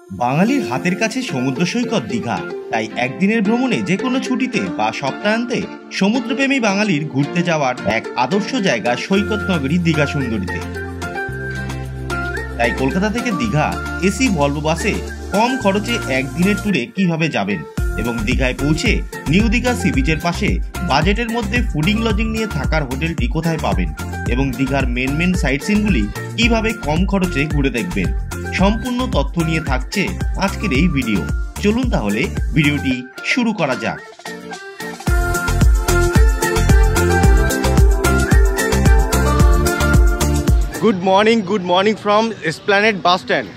বাঙালির হাতের কাছে সমুদ্র সৈকত দীঘা, তাই একদিনের ভ্রমণে যে কোনো ছুটিতে বা সপ্তাহান্তে সমুদ্রপ্রেমী বাঙালির ঘুরতে যাওয়ার এক আদর্শ জায়গা সৈকত নগরী দীঘা সুন্দরীতে। তাই কলকাতা থেকে দীঘা এসি ভলভো বাসে কম খরচে একদিনের ট্যুরে কিভাবে যাবেন এবং দীঘায় পৌঁছে নিউ দীঘা সি বিচের পাশে বাজেটের মধ্যে ফুডিং লজিং নিয়ে থাকার হোটেলটি কোথায় পাবেন এবং দীঘার মেন সাইট সিনগুলি কিভাবে কম খরচে ঘুরে দেখবেন, সম্পূর্ণ তথ্য নিয়ে থাকছে আজকের এই ভিডিও। চলুন তাহলে ভিডিওটি শুরু করা যাক। Good morning from Esplanade bus stand.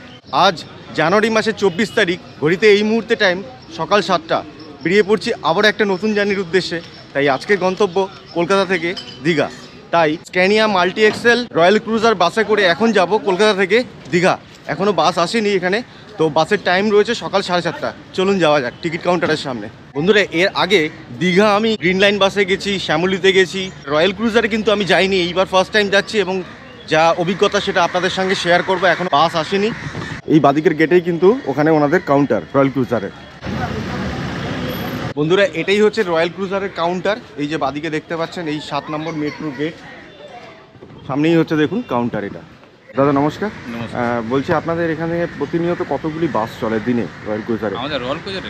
আজ জানুয়ারি মাসের 24 তারিখ, ঘড়িতে এই মুহূর্তে টাইম সকাল 7টা। বেরিয়ে পড়ছি আবার একটা নতুন জার্নির উদ্দেশ্যে। তাই আজকের গন্তব্য কলকাতা থেকে দীঘা। তাই Scania multi Excel royal cruiser বাসে করে এখন যাব কলকাতা থেকে দীঘা। এখনও বাস আসেনি এখানে, তো বাসের টাইম রয়েছে সকাল 7:30। চলুন যাওয়া যাক টিকিট কাউন্টারের সামনে। বন্ধুরা, এর আগে দীঘা আমি গ্রিন লাইন বাসে গেছি, শ্যামলীতে গেছি, রয়্যাল ক্রুজারে কিন্তু আমি যাইনি। এইবার ফার্স্ট টাইম যাচ্ছি এবং যা অভিজ্ঞতা সেটা আপনাদের সঙ্গে শেয়ার করবো। এখন বাস আসেনি। এই বাদিকের গেটেই কিন্তু ওখানে ওনাদের কাউন্টার রয়্যাল ক্রুজারের। বন্ধুরা, এটাই হচ্ছে রয়্যাল ক্রুজারের কাউন্টার। এই যে বাদিকে দেখতে পাচ্ছেন, এই 7 নম্বর মেট্রো গেট সামনেই হচ্ছে দেখুন কাউন্টার। এটা দাদা নমস্কার। বলছি আপনাদের এখানে প্রতিনিয়ত কতগুলি বাস চলে দিনে রয়্যাল ক্রুজারে? আমাদের রয়্যাল ক্রুজারে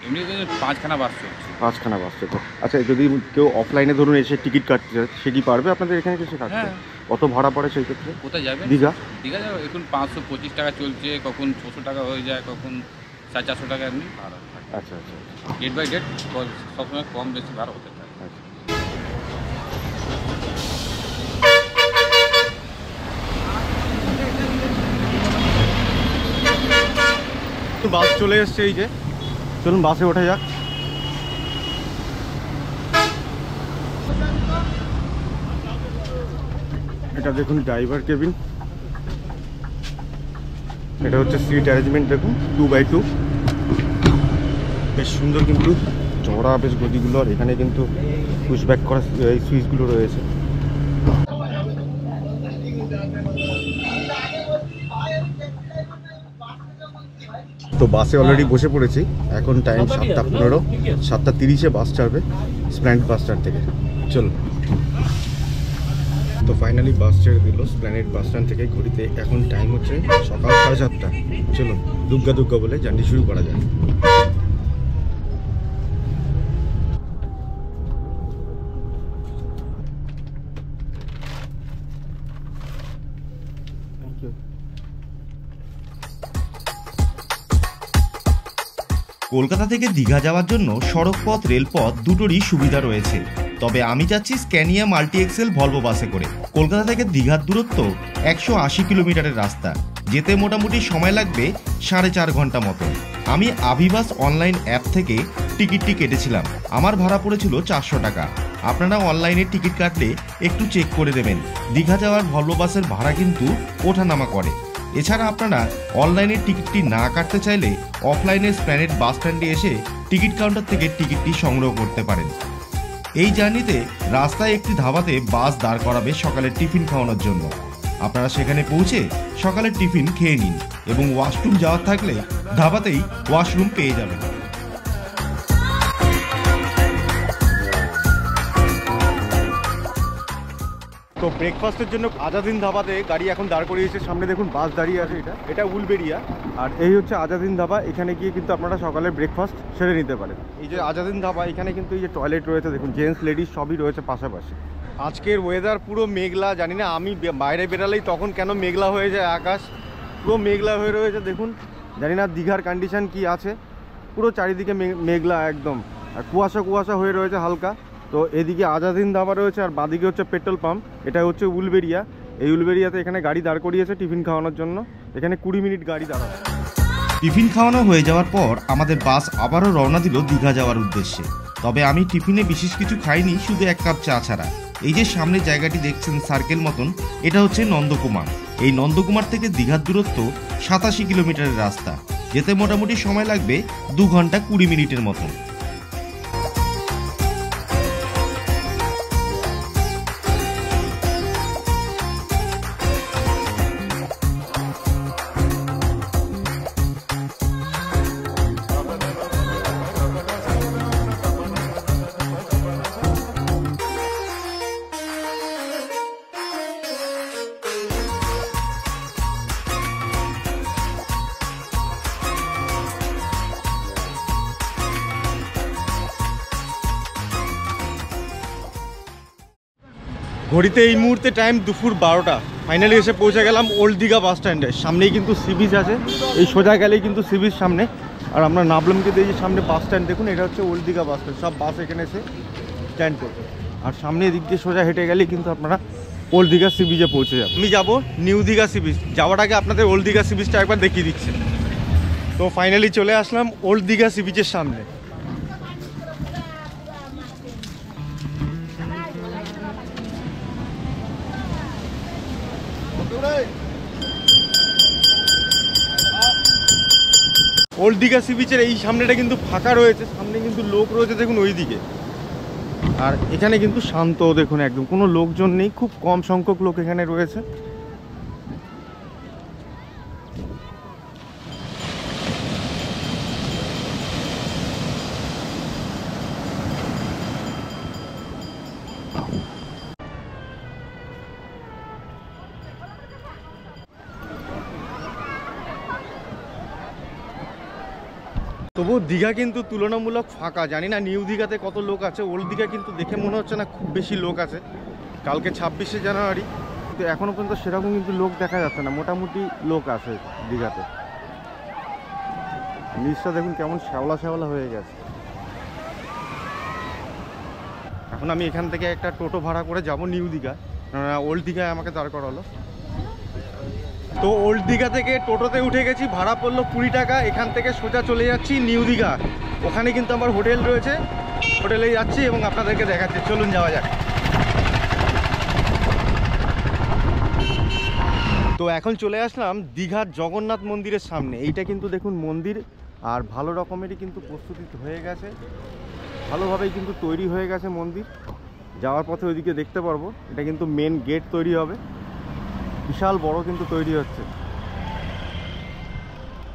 এমনি 5খানা বাস চলছে। 5খানা বাস চলছে। আচ্ছা, যদি কেউ অফলাইনে ধরুন এসে টিকিট কাটতে চায়, সে কি পারবে আপনাদের এখানে কিছু কাটতে? কত ভাড়া পড়ে সেই ক্ষেত্রে? কোথায় যাবে? দীঘা। দীঘা যাবে এখন 525 টাকা চলছে, কখন 600 টাকা হয়ে যায়, কখন 450 টাকা এমনি ভাড়া। আচ্ছা আচ্ছা, ডেট বাই ডেট সবসময় কম বেশি ভাড়া হতে থাকে। বাস চলে এসছে, এই যে চলুন বাসে ওঠা যাক। এটা দেখুন ড্রাইভার কেবিন। এটা হচ্ছে সিট অ্যারেঞ্জমেন্ট, দেখুন 2x2, বেশ সুন্দর কিন্তু চড়া বেশ গদিগুলো। আর এখানে কিন্তু পুশব্যাক করা এই সুইচগুলো রয়েছে। তো বাসে অলরেডি বসে পড়েছি। এখন টাইম 7:15, 7:30-এ বাস ছাড়বে স্প্ল্যানেড বাস স্ট্যান্ড থেকে। চলুন। তো ফাইনালি বাস ছেড়ে দিল স্প্ল্যানেড বাস স্ট্যান্ড থেকে। ঘড়িতে এখন টাইম হচ্ছে সকাল 7:30। চলুন দুগ্গা বলে জার্নি শুরু করা যায়। কলকাতা থেকে দীঘা যাওয়ার জন্য সড়কপথ রেলপথ দুটোরই সুবিধা রয়েছে, তবে আমি যাচ্ছি স্ক্যানিয়া মাল্টি এক্সেল ভলভো বাসে করে। কলকাতা থেকে দীঘার দূরত্ব 180 কিলোমিটারের রাস্তা। যেতে মোটামুটি সময় লাগবে 4.5 ঘন্টা মতো। আমি আভিবাস অনলাইন অ্যাপ থেকে টিকিটটি কেটেছিলাম। আমার ভাড়া পড়েছিল 400 টাকা। আপনারা অনলাইনে টিকিট কাটলে একটু চেক করে দেবেন। দীঘা যাওয়ার ভলভো বাসের ভাড়া কিন্তু ওঠানামা করে। এছাড়া আপনারা অনলাইনে টিকিটটি না কাটতে চাইলে অফলাইনে স্প্ল্যানেড বাস স্ট্যান্ডে এসে টিকিট কাউন্টার থেকে টিকিটটি সংগ্রহ করতে পারেন। এই জার্নিতে রাস্তায় একটি ধাবাতে বাস দাঁড় করাবে সকালের টিফিন খাওয়ানোর জন্য। আপনারা সেখানে পৌঁছে সকালের টিফিন খেয়ে নিন এবং ওয়াশরুম যাওয়ার থাকলে ধাবাতেই ওয়াশরুম পেয়ে যাবেন। তো ব্রেকফাস্টের জন্য আজাদিন ধাবাতে গাড়ি এখন দাঁড় করিয়েছে। সামনে দেখুন বাস দাঁড়িয়ে আছে। এটা উলবেড়িয়া। আর এই হচ্ছে আজাদিন ধাবা। এখানে গিয়ে কিন্তু আপনারা সকালে ব্রেকফাস্ট সেরে নিতে পারেন। এই যে আজাদিন ধাবা, এখানে কিন্তু এই যে টয়লেট রয়েছে, দেখুন জেন্টস লেডিস সবই রয়েছে পাশাপাশি। আজকের ওয়েদার পুরো মেঘলা। জানি না আমি বাইরে বেরালেই তখন কেন মেঘলা হয়ে যায় আকাশ, পুরো মেঘলা হয়ে রয়েছে। দেখুন, জানি না দীঘার কন্ডিশন কি আছে, পুরো চারিদিকে মেঘলা একদম, আর কুয়াশা হয়ে রয়েছে হালকা। তো এদিকে আজাদিন ধাবা রয়েছে আর বাদিকে হচ্ছে পেট্রোল পাম্প। এটা হচ্ছে উলবেড়িয়া। এই উলবেড়িয়াতে এখানে গাড়ি দাঁড় করিয়েছে টিফিন খাওয়ানোর জন্য। এখানে 20 মিনিট গাড়ি দাঁড়াবে। টিফিন খাওয়ানো হয়ে যাওয়ার পর আমাদের বাস আবারও রওনা দিল দীঘা যাওয়ার উদ্দেশ্যে। তবে আমি টিফিনে বিশেষ কিছু খাইনি, শুধু 1 কাপ চা ছাড়া। এই যে সামনে জায়গাটি দেখছেন সার্কেল মতন, এটা হচ্ছে নন্দকুমার। এই নন্দকুমার থেকে দীঘার দূরত্ব 87 কিলোমিটারের রাস্তা। যেতে মোটামুটি সময় লাগবে 2 ঘন্টা 20 মিনিটের মতন। ঘড়িতে এই মুহূর্তে টাইম দুপুর 12টা। ফাইনালি এসে পৌঁছে গেলাম ওল্ড দীঘা বাস স্ট্যান্ডে। সামনেই কিন্তু সি বিচ আছে, এই সোজা গেলেই কিন্তু সি বিচ সামনে। আর আমরা নামলাম কিন্তু এই যে সামনে বাস স্ট্যান্ড, দেখুন এটা হচ্ছে ওল্ড দীঘা বাস স্ট্যান্ড। সব বাস এখানে এসে স্ট্যান্ড করবে। আর সামনে এদিক দিয়ে সোজা হেঁটে গেলেই কিন্তু আপনারা ওল্ড দীঘা সি বিচে পৌঁছে যাবেন। আমি যাবো নিউ দীঘা সি বিচ, যাওয়ার আগে আপনাদের ওল্ড দীঘা সি বিচটা একবার দেখিয়ে দিচ্ছে। তো ফাইনালি চলে আসলাম ওল্ড দীঘা সি বিচের সামনে। ওল্ড দীঘা সি বিচের এই সামনেটা কিন্তু ফাঁকা রয়েছে, সামনে কিন্তু লোক রয়েছে দেখুন ওই দিকে। আর এখানে কিন্তু শান্ত, দেখুন একদম কোনো লোকজন নেই, খুব কম সংখ্যক লোক এখানে রয়েছে। তবু দীঘা কিন্তু তুলনামূলক ফাঁকা। জানি না নিউ দীঘাতে কত লোক আছে, ওল্ড দীঘা কিন্তু দেখে মনে হচ্ছে না খুব বেশি লোক আছে। কালকে 26শে জানুয়ারি, কিন্তু এখনও পর্যন্ত সেরকম কিন্তু লোক দেখা যাচ্ছে না। মোটামুটি লোক আছে দীঘাতে। নিচটা দেখুন কেমন শ্যাওলা শ্যাওলা হয়ে গেছে। এখন আমি এখান থেকে একটা টোটো ভাড়া করে যাব নিউ দীঘা, ওল্ড দীঘায় আমাকে দাঁড় করালো। তো ওল্ড দীঘা থেকে টোটোতে উঠে গেছি, ভাড়া পড়লো 20 টাকা। এখান থেকে সোজা চলে যাচ্ছি নিউ দীঘা। ওখানে কিন্তু আমার হোটেল রয়েছে, হোটেলে যাচ্ছি এবং আপনাদেরকে দেখাচ্ছি। চলুন যাওয়া যাক। তো এখন চলে আসলাম দীঘার জগন্নাথ মন্দিরের সামনে। এইটা কিন্তু দেখুন মন্দির, আর ভালো রকমেরই কিন্তু প্রস্তুতি হয়ে গেছে, ভালোভাবেই কিন্তু তৈরি হয়ে গেছে মন্দির। যাওয়ার পথে ওইদিকে দেখতে পারবো, এটা কিন্তু মেন গেট তৈরি হবে, বিশাল বড় কিন্তু তৈরি হচ্ছে।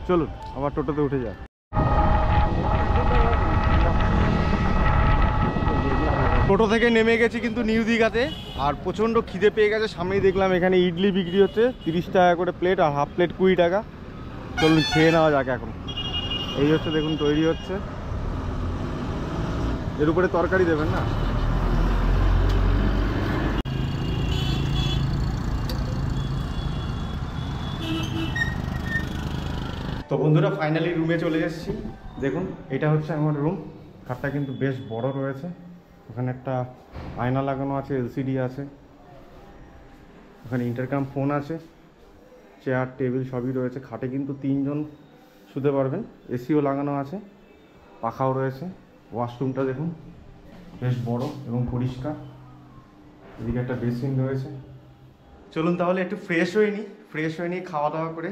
চলুন আবার টোটোতে উঠে যাই। টোটো থেকে নেমে গেছি কিন্তু নিউ দীঘাতে, আর প্রচণ্ড খিদে পেয়ে গেছে। সামনেই দেখলাম এখানে ইডলি বিক্রি হচ্ছে 30 টাকা করে প্লেট, আর হাফ প্লেট 20 টাকা। চলুন খেয়ে নেওয়া যাক। এখন এই হচ্ছে দেখুন তৈরি হচ্ছে, এর উপরে তরকারি দেবেন না। তো বন্ধুরা ফাইনালি রুমে চলে এসেছি। দেখুন এটা হচ্ছে আমার রুম। খাটটা কিন্তু বেশ বড় রয়েছে, ওখানে একটা আয়না লাগানো আছে, এলসিডি আছে, ওখানে ইন্টারকম ফোন আছে, চেয়ার টেবিল সবই রয়েছে। খাটে কিন্তু 3 জন শুতে পারবেন, এসিও লাগানো আছে, পাখাও রয়েছে। ওয়াশরুমটা দেখুন বেশ বড় এবং পরিষ্কার, এদিকে একটা বেসিন রয়েছে। চলুন তাহলে একটু ফ্রেশ হয়ে নিই, খাওয়া দাওয়া করে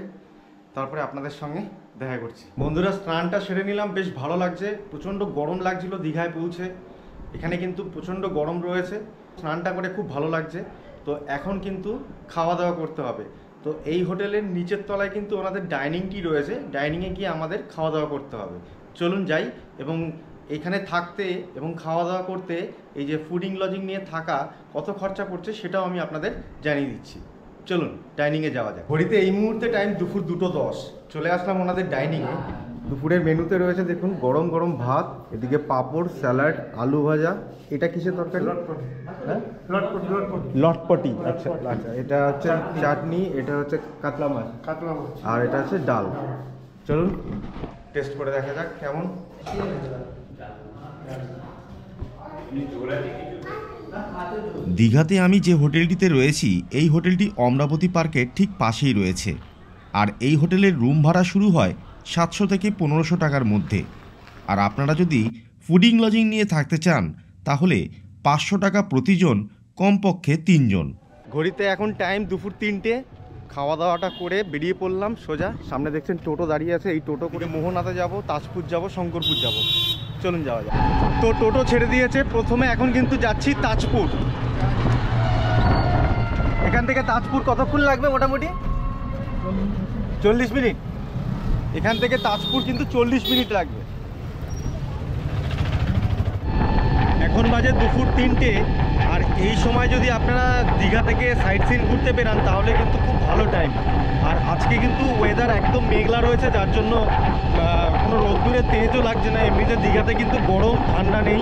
তারপরে আপনাদের সঙ্গে দেখা করছি। বন্ধুরা স্নানটা সেরে নিলাম, বেশ ভালো লাগছে। প্রচণ্ড গরম লাগছিল দীঘায় পৌঁছে, এখানে কিন্তু প্রচণ্ড গরম রয়েছে। স্নানটা করে খুব ভালো লাগছে। তো এখন কিন্তু খাওয়া দাওয়া করতে হবে। তো এই হোটেলের নিচের তলায় কিন্তু ওনাদের ডাইনিংটি রয়েছে, ডাইনিংয়ে গিয়ে আমাদের খাওয়া দাওয়া করতে হবে। চলুন যাই, এবং এখানে থাকতে এবং খাওয়া দাওয়া করতে, এই যে ফুডিং লজিং নিয়ে থাকা কত খরচা পড়ছে সেটাও আমি আপনাদের জানিয়ে দিচ্ছি। চলুন ডাইনিংয়ে যাওয়া যায়। ঘড়িতে এই মুহূর্তে টাইম দুপুর 2:10। চলে আসলাম ওনাদের ডাইনিংয়ে। দুপুরের মেনুতে রয়েছে দেখুন গরম গরম ভাত, এদিকে পাঁপড়, স্যালাড, আলু ভাজা। এটা কিসের তরকারি? হ্যাঁ, লটপটি। আচ্ছা আচ্ছা, এটা হচ্ছে চাটনি, এটা হচ্ছে কাতলা মাছ, আর এটা হচ্ছে ডাল। চলুন টেস্ট করে দেখা যাক কেমন। দীঘাতে আমি যে হোটেলটিতে রয়েছি, এই হোটেলটি অমরাবতী পার্কের ঠিক পাশেই রয়েছে। আর এই হোটেলের রুম ভাড়া শুরু হয় 700 থেকে 1500 টাকার মধ্যে। আর আপনারা যদি ফুডিং লজিং নিয়ে থাকতে চান তাহলে 500 টাকা প্রতিজন, কমপক্ষে 3 জন। ঘড়িতে এখন টাইম দুপুর 3টে। খাওয়া দাওয়াটা করে বেরিয়ে পড়লাম সোজা। সামনে দেখছেন টোটো দাঁড়িয়ে আছে, এই টোটো করে মোহনাতে যাব, তাজপুর যাব, শঙ্করপুর যাব। চলুন যাওয়া যাক। তো টোটো ছেড়ে দিয়েছে প্রথমে, এখন কিন্তু যাচ্ছি তাজপুর। এখান থেকে তাজপুর কতক্ষণ লাগবে? মোটামুটি 40 মিনিট। এখান থেকে তাজপুর কিন্তু 40 মিনিট লাগবে। এখন বাজে দুপুর 3টে। আর এই সময় যদি আপনারা দীঘা থেকে সাইট সিন ঘুরতে বেরান তাহলে কিন্তু খুব ভালো টাইম। আর আজকে কিন্তু ওয়েদার একদম মেঘলা রয়েছে, যার জন্য কোনো রোদ্দুরের তেজও লাগছে না। এমনিতে দীঘাতে কিন্তু গরম, ঠান্ডা নেই।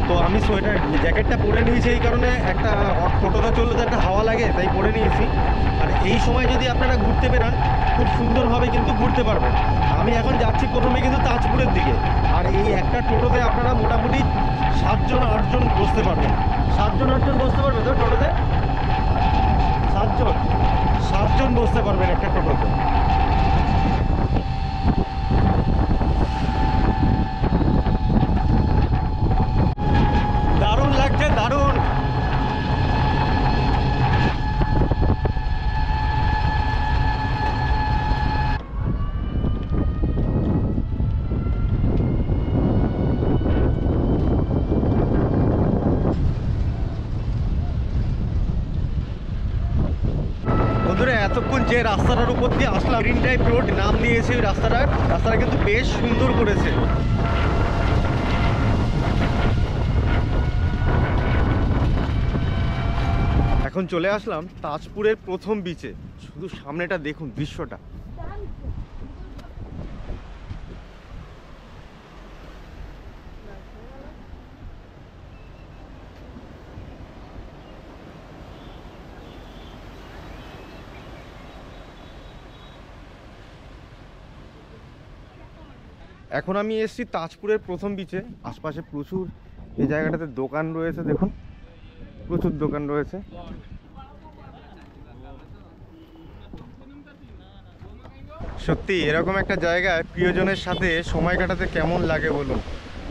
তো আমি সোয়েটার জ্যাকেটটা পরে নিয়েছি এই কারণে, একটা টোটোতে চললে তো একটা হাওয়া লাগে তাই পরে নিয়েছি। আর এই সময় যদি আপনারা ঘুরতে বেরান খুব সুন্দরভাবে কিন্তু ঘুরতে পারবেন। আমি এখন যাচ্ছি প্রথমে কিন্তু তাজপুরের দিকে, আর এই একটা টোটোতে আপনারা মোটামুটি 7জন 8জন বসতে পারবেন। 7জন 8জন বসতে পারবে তো টোটোতে? 7জন বসতে পারবেন একটা টোটোতে। দারুণ লাগছে, দারুণ। বন্ধুরা, এতক্ষণ যে রাস্তাটার উপর দিয়ে আসলাম, গ্রিন ড্রাইভ রোড নাম দিয়েছে ওই রাস্তাটা কিন্তু বেশ সুন্দর করেছে। এখন চলে আসলাম তাজপুরের প্রথম বিচে। শুধু সামনেটা দেখুন দৃশ্যটা। এখন আমি এসেছি তাজপুরের প্রথম বিচে। আশপাশে প্রচুর এই জায়গাটাতে দোকান রয়েছে, দেখুন প্রচুর দোকান রয়েছে। সত্যি এরকম একটা জায়গায় প্রিয়জনের সাথে সময় কাটাতে কেমন লাগে বলুন।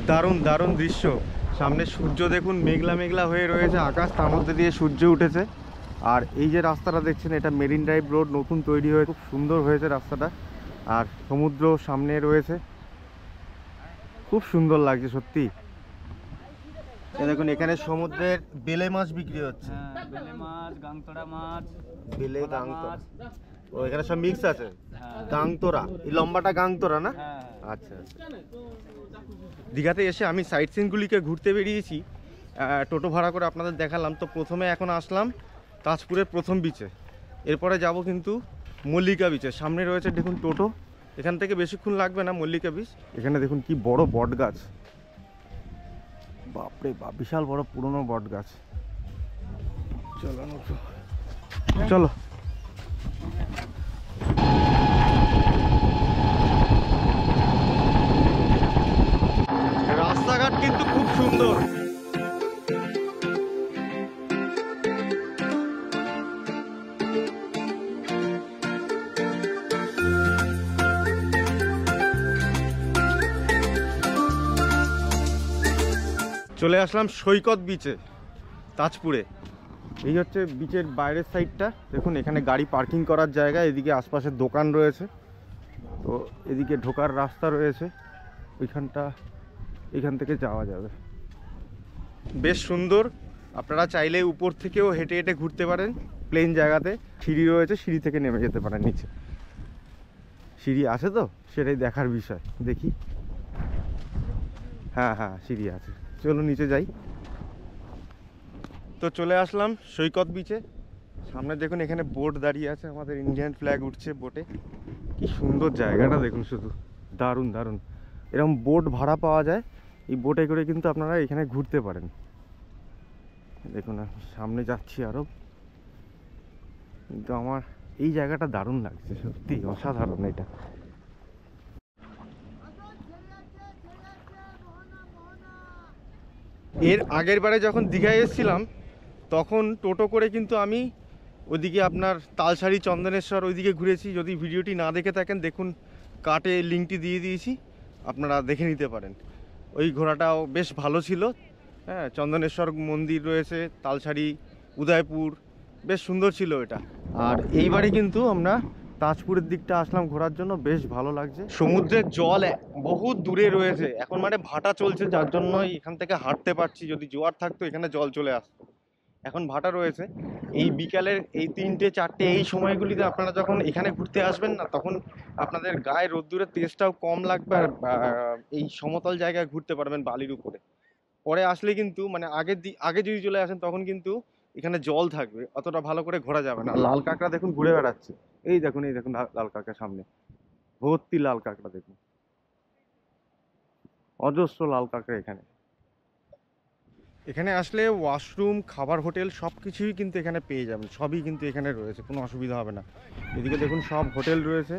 দারুণ দারুণ দৃশ্য। সামনে সূর্য দেখুন, মেঘলা মেঘলা হয়ে রয়েছে আকাশ, তার মধ্যে দিয়ে সূর্য উঠেছে। আর এই যে রাস্তাটা দেখছেন, এটা মেরিন ড্রাইভ রোড, নতুন তৈরি হয়ে খুব সুন্দর হয়েছে রাস্তাটা। আর সমুদ্র সামনে রয়েছে, খুব সুন্দর লাগছে সত্যি। দেখুন এখানে সমুদ্রের বেলে মাছ বিক্রি হচ্ছে। বেলে মাছ, গাংতরা মাছ, বেলে গাংতরা, ও এখানে সব মিক্স আছে। গাংতরা, এই লম্বাটা গাংতরা না? আচ্ছা আচ্ছা। দীঘাতে এসে আমি সাইট সিনগুলিকে ঘুরতে বেরিয়েছি, টোটো ভাড়া করে আপনাদের দেখালাম। তো প্রথমে এখন আসলাম তাজপুরের প্রথম বিচে, এরপরে যাব কিন্তু মল্লিকা বিচে। সামনে রয়েছে দেখুন টোটো, এখান থেকে বেশিক্ষণ লাগবে না মল্লিকা বিচ। এখানে দেখুন কি বড় বট গাছ, বাপরে বাপ, বিশাল বড় পুরনো বট গাছ। চলো রাস্তাঘাট কিন্তু খুব সুন্দর। চলে আসলাম সৈকত বিচে তাজপুরে। এই হচ্ছে বিচের বাইরের সাইডটা, দেখুন এখানে গাড়ি পার্কিং করার জায়গা, এদিকে আশপাশে দোকান রয়েছে। তো এদিকে ঢোকার রাস্তা রয়েছে, ওইখানটা এখান থেকে যাওয়া যাবে। বেশ সুন্দর, আপনারা চাইলে উপর থেকেও হেঁটে হেঁটে ঘুরতে পারেন। প্লেন জায়গাতে সিঁড়ি রয়েছে, সিঁড়ি থেকে নেমে যেতে পারেন নিচে। সিঁড়ি আছে তো সেটাই দেখার বিষয়। দেখি, হ্যাঁ হ্যাঁ সিঁড়ি আছে, চলো নিচে যাই। তো চলে আসলাম সৈকত বিচে। সামনে দেখুন এখানে বোট দাঁড়িয়ে আছে, আমাদের ইন্ডিয়ান ফ্ল্যাগ উঠছে বোটে। কি সুন্দর জায়গাটা দেখুন, শুধু দারুণ দারুণ। এরকম বোট ভাড়া পাওয়া যায়, এই বোটে করে কিন্তু আপনারা এখানে ঘুরতে পারেন। দেখুন আমি সামনে যাচ্ছি আরও, কিন্তু আমার এই জায়গাটা দারুণ লাগছে, সত্যি অসাধারণ এটা। এর আগের বারে যখন দীঘায় এসেছিলাম তখন টোটো করে কিন্তু আমি ওইদিকে আপনার তালসারি, চন্দনেশ্বর ওইদিকে ঘুরেছি। যদি ভিডিওটি না দেখে থাকেন দেখুন, কার্টে লিঙ্কটি দিয়ে দিয়েছি, আপনারা দেখে নিতে পারেন। ওই ঘোরাটাও বেশ ভালো ছিল। হ্যাঁ, চন্দনেশ্বর মন্দির রয়েছে, তালসারি, উদয়পুর, বেশ সুন্দর ছিল এটা। আর এইবারে কিন্তু আমরা তাজপুরের দিকটা আসলাম ঘোরার জন্য, বেশ ভালো লাগছে। সমুদ্রের জল বহুত দূরে রয়েছে, এখন মানে ভাটা চলছে, যার জন্য এখান থেকে হাঁটতে পারছি। যদি জোয়ার থাকতো এখানে জল চলে আসতো, এখন ভাটা রয়েছে। এই বিকালের এই 3টে 4টে এই সময়গুলিতে আপনারা যখন এখানে ঘুরতে আসবেন না, তখন আপনাদের গায়ে রোদ্দুরের তেজটাও কম লাগবে, আর এই সমতল জায়গায় ঘুরতে পারবেন বালির উপরে। পরে আসলে কিন্তু মানে আগে যদি চলে আসেন তখন কিন্তু এখানে জল থাকবে, অতটা ভালো করে ঘোরা যাবে না। লাল কাঁকড়া দেখুন ঘুরে বেড়াচ্ছে, এই দেখুন লাল কাঁকড়া, সামনে ভর্তি লাল কাঁকড়া দেখুন, অজস্র লাল কাঁকড়া এখানে। এখানে আসলে ওয়াশরুম, খাবার, হোটেল সব কিছুই কিন্তু এখানে পেয়ে যাবেন, সবই কিন্তু এখানে রয়েছে, কোনো অসুবিধা হবে না। এদিকে দেখুন সব হোটেল রয়েছে,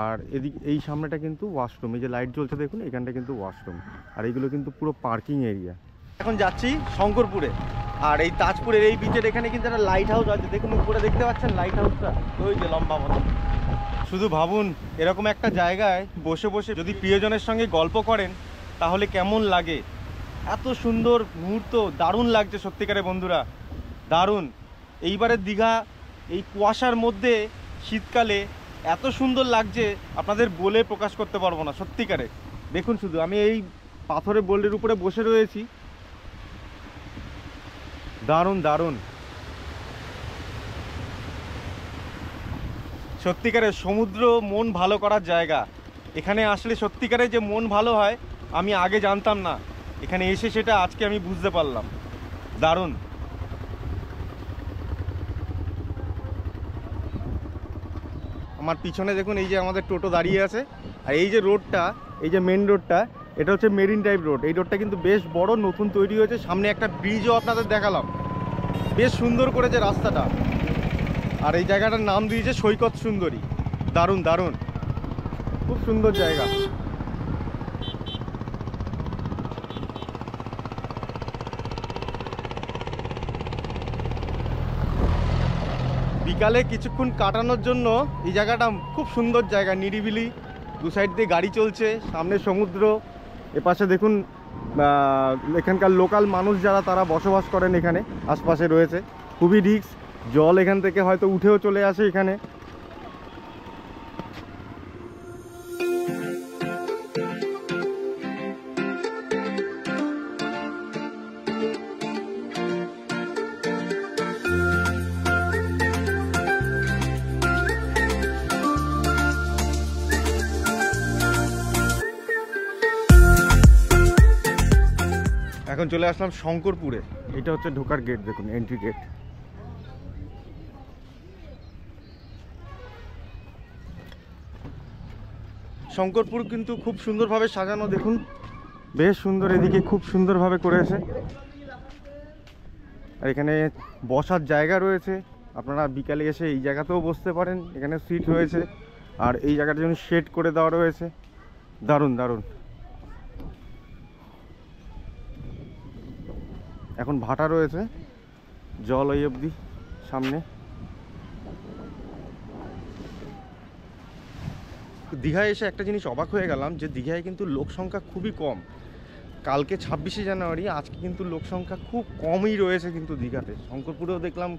আর এদিকে এই সামনেটা কিন্তু ওয়াশরুম, এই যে লাইট জ্বলছে দেখুন এখানটা কিন্তু ওয়াশরুম, আর এইগুলো কিন্তু পুরো পার্কিং এরিয়া। এখন যাচ্ছি শঙ্করপুরে, আর এই তাজপুরের এই বিচের এখানে কিন্তু একটা লাইট হাউস আছে, দেখুন উপরে দেখতে পাচ্ছেন লাইট হাউসটা, ওই যে লম্বা মতো। শুধু ভাবুন এরকম একটা জায়গায় বসে বসে যদি প্রিয়জনের সঙ্গে গল্প করেন তাহলে কেমন লাগে। এত সুন্দর মুহূর্ত, দারুণ লাগছে সত্যিকারে বন্ধুরা, দারুণ। এইবারের দীঘা এই কুয়াশার মধ্যে শীতকালে এত সুন্দর লাগছে আপনাদের বলে প্রকাশ করতে পারবো না সত্যিকারে। দেখুন শুধু, আমি এই পাথরের বোল্ডের উপরে বসে রয়েছি, দারুণ দারুণ সত্যিকারে। সমুদ্র মন ভালো করার জায়গা, এখানে আসলে সত্যিকারে যে মন ভালো হয় আমি আগে জানতাম না, এখানে এসে সেটা আজকে আমি বুঝতে পারলাম, দারুণ। আমার পিছনে দেখুন এই যে আমাদের টোটো দাঁড়িয়ে আছে, আর এই যে রোডটা, এই যে মেন রোডটা, এটা হচ্ছে মেরিন ড্রাইভ রোড। এই রোডটা কিন্তু বেশ বড়, নতুন তৈরি হয়েছে, সামনে একটা ব্রিজও আপনাদের দেখালাম, বেশ সুন্দর করেছে রাস্তাটা। আর এই জায়গাটার নাম দিয়েছে সৈকত সুন্দরী, দারুণ দারুণ, খুব সুন্দর জায়গা। বিকালে কিছুক্ষণ কাটানোর জন্য এই জায়গাটা খুব সুন্দর জায়গা, নিরিবিলি, দু সাইড দিয়ে গাড়ি চলছে, সামনে সমুদ্র, এপাশে দেখুন এখানকার লোকাল মানুষ যারা তারা বসবাস করেন এখানে আশপাশে রয়েছে। খুবই রিস্ক, জল এখান থেকে হয়তো উঠেও চলে আসে এখানে। এখন চলে আসলাম শঙ্করপুরে, এটা হচ্ছে ঢোকার গেট, দেখুন এন্ট্রি গেট। শঙ্করপুর কিন্তু খুব সুন্দরভাবে সাজানো, দেখুন বেশ সুন্দর, এদিকে খুব সুন্দরভাবে করেছে। আর এখানে বসার জায়গা রয়েছে, আপনারা বিকালে এসে এই জায়গাতেও বসতে পারেন, এখানে সিট রয়েছে, আর এই জায়গাটার জন্য শেড করে দেওয়া রয়েছে, দারুণ দারুণ। এখন ভাটা রয়েছে, জল ওই অবধি সামনে। দীঘায় এসে একটা জিনিস অবাক হয়ে গেলাম, যে দীঘায় কিন্তু লোক সংখ্যা খুবই কম। কালকে 26শে জানুয়ারি, আজকে কিন্তু লোক সংখ্যা খুব কমই রয়েছে কিন্তু দীঘাতে। শঙ্করপুরেও দেখলাম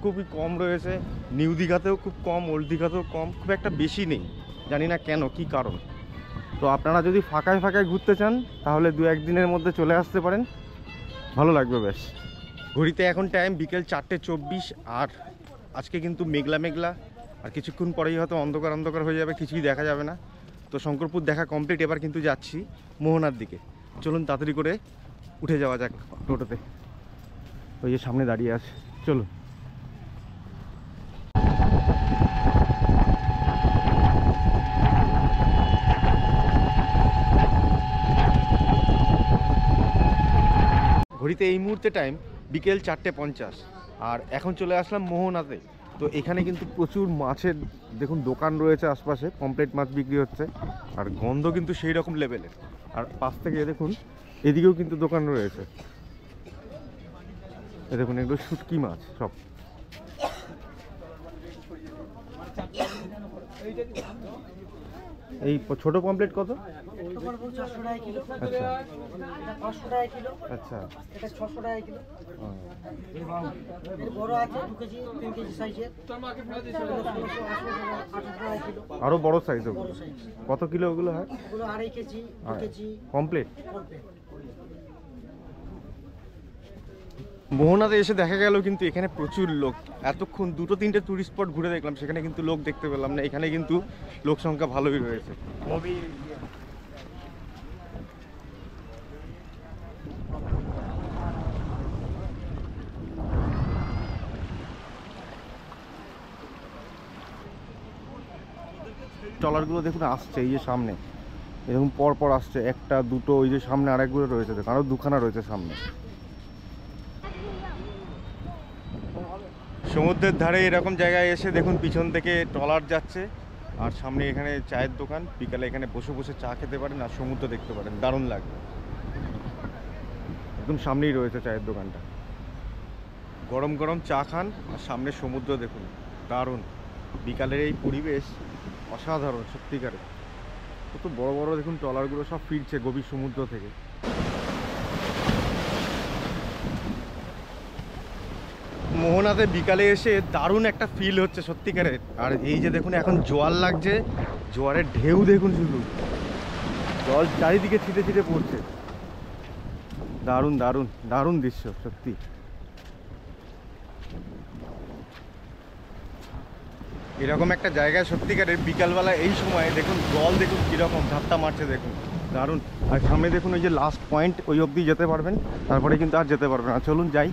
খুবই কম রয়েছে, নিউ দীঘাতেও খুব কম, ওল্ড দীঘাতেও কম, খুব একটা বেশি নেই, জানি না কেন, কি কারণ। তো আপনারা যদি ফাঁকায় ফাঁকায় ঘুরতে চান তাহলে 2-1 দিনের মধ্যে চলে আসতে পারেন, ভালো লাগবে বেশ। ঘড়িতে এখন টাইম বিকেল 4:24, আর আজকে কিন্তু মেঘলা মেঘলা, আর কিছুক্ষণ পরেই হয়তো অন্ধকার অন্ধকার হয়ে যাবে, কিছুই দেখা যাবে না। তো শঙ্করপুর দেখা কমপ্লিট, এবার কিন্তু যাচ্ছি মোহনার দিকে। চলুন তাড়াতাড়ি করে উঠে যাওয়া যাক টোটোতে, ওই যে সামনে দাঁড়িয়ে আছে, চলুন। ঘড়িতে এই মুহূর্তে টাইম বিকেল 4:50, আর এখন চলে আসলাম মোহনাতে। তো এখানে কিন্তু প্রচুর মাছের দেখুন দোকান রয়েছে আশপাশে, কমপ্লিট মাছ বিক্রি হচ্ছে, আর গন্ধ কিন্তু সেই রকম লেভেলের। আর পাশ থেকে দেখুন এদিকেও কিন্তু দোকান রয়েছে, এ দেখুন এগুলো শুটকি মাছ সব। এই ছোট পমপ্লেট কত? আচ্ছা, আরো বড় সাইজ ওগুলো, কত কিলো ওগুলো হয়? কমপ্লিট। মোহনাতে এসে দেখা গেল কিন্তু এখানে প্রচুর লোক, এতক্ষণ 2-3টে টুরিস্ট স্পট ঘুরে দেখলাম, সেখানে কিন্তু লোক দেখতে পেলাম না। এখানে কিন্তু লোক সংখ্যা ভালোই রয়েছে। ট্রলারগুলো দেখুন আসছে, এই যে সামনে এরকম পর পর আসছে, 1, 2, ওই যে সামনে আরেকগুলো রয়েছে, দেখুন আরও 2খানা রয়েছে সামনে। সমুদ্রের ধারে এরকম জায়গায় এসে দেখুন পিছন থেকে ট্রলার যাচ্ছে, আর সামনে এখানে চায়ের দোকান। বিকালে এখানে বসে বসে চা খেতে পারেন আর সমুদ্র দেখতে পারেন, দারুণ লাগবে। একদম সামনেই রয়েছে চায়ের দোকানটা, গরম গরম চা খান আর সামনে সমুদ্র দেখুন, দারুণ। বিকালের এই পরিবেশ অসাধারণ সত্যিকারে। কত বড় বড় দেখুন ট্রলারগুলো সব ফিরছে গভীর সমুদ্র থেকে। মোহনাতে বিকালে এসে দারুণ একটা ফিল হচ্ছে সত্যিকারের। আর এই যে দেখুন এখন জোয়ার লাগছে, জোয়ারের ঢেউ দেখুন, শুধু জল চারিদিকে ছিটে ছিটে পড়ছে। দারুণ দারুণ দারুণ দৃশ্য সত্যি। এরকম একটা জায়গায় সত্যিকারের বিকালবেলা এই সময় দেখুন জল দেখুন কীরকম ঝাপটা মারছে, দেখুন দারুণ। আর সামনে দেখুন ওই যে লাস্ট পয়েন্ট, ওই অবধি যেতে পারবেন, তারপরে কিন্তু আর যেতে পারবেন না। চলুন যাই।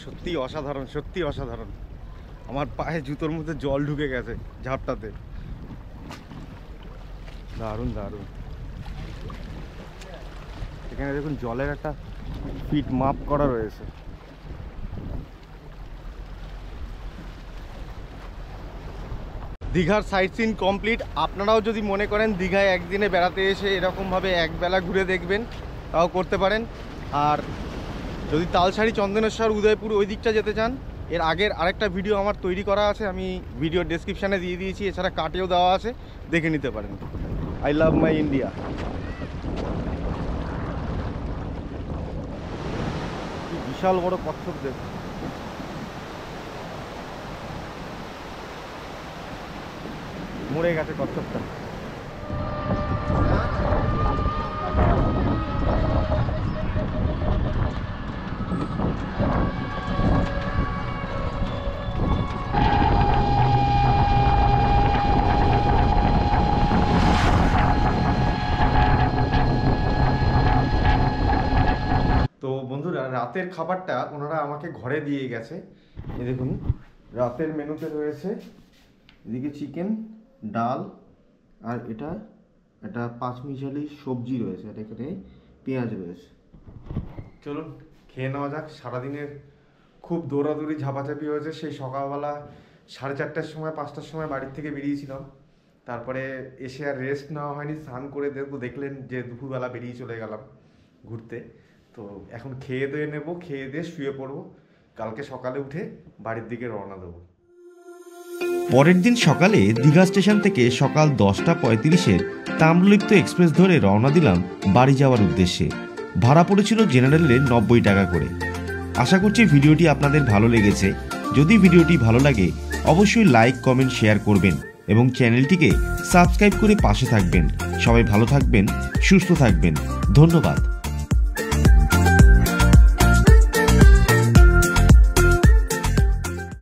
সত্যি অসাধারণ, সত্যি অসাধারণ। আমার পায়ে জুতোর মধ্যে জল ঢুকে গেছে ঝাপটাতে, দারুণ দারুণ। এখানে দেখুন জলের একটা ফিট মাপ করা রয়েছে। দীঘার সাইট সিন কমপ্লিট। আপনারাও যদি মনে করেন দীঘায় একদিনে বেড়াতে এসে এরকমভাবে একবেলা ঘুরে দেখবেন, তাও করতে পারেন। আর যদি তালসারি, চন্দনেশ্বর, উদয়পুর ওই দিকটা যেতে চান, এর আগের আরেকটা ভিডিও আমার তৈরি করা আছে, আমি ভিডিও ডেসক্রিপশানে দিয়ে দিয়েছি, এছাড়া কাটেও দেওয়া আছে, দেখে নিতে পারেন। I love my India. বিশাল বড় কচ্ছপ দেখ, মরে গেছে কচ্ছপটা। তো বন্ধুরা, রাতের খাবারটা ওনারা আমাকে ঘরে দিয়ে গেছে। এই দেখুন রাতের মেনুতে রয়েছে এদিকে চিকেন, ডাল, আর এটা একটা পাঁচমিশালি সবজি রয়েছে, আর এখানে পেঁয়াজ রয়েছে। চলুন খেয়ে নেওয়া যাক। সারাদিনের খুব দৌড়াদৌড়ি ঝাপাঝাপি হয়েছে। সেই সকালবেলা 4:30টার সময় 5টার সময় বাড়ির থেকে বেরিয়েছিলাম, তারপরে এসে আর রেস্ট নেওয়া হয়নি। স্নান করে দেখলেন যে দুপুরবেলা বেরিয়ে চলে গেলাম ঘুরতে। তো এখন খেয়ে দিয়ে নেবো, খেয়ে দিয়ে শুয়ে পড়বো, কালকে সকালে উঠে বাড়ির দিকে রওনা দেবো। পরের দিন সকালে দীঘা স্টেশন থেকে সকাল 10:35 তাম্রলিপ্ত এক্সপ্রেস ধরে রওনা দিলাম বাড়ি যাওয়ার উদ্দেশ্যে। ভাড়া পড়েছিল জেনারেলের 90 টাকা করে। আশা করছি ভিডিওটি আপনাদের ভালো লেগেছে। যদি ভিডিওটি ভালো লাগে অবশ্যই লাইক, কমেন্ট, শেয়ার করবেন এবং চ্যানেলটিকে সাবস্ক্রাইব করে পাশে থাকবেন। সবাই ভালো থাকবেন, সুস্থ থাকবেন। ধন্যবাদ।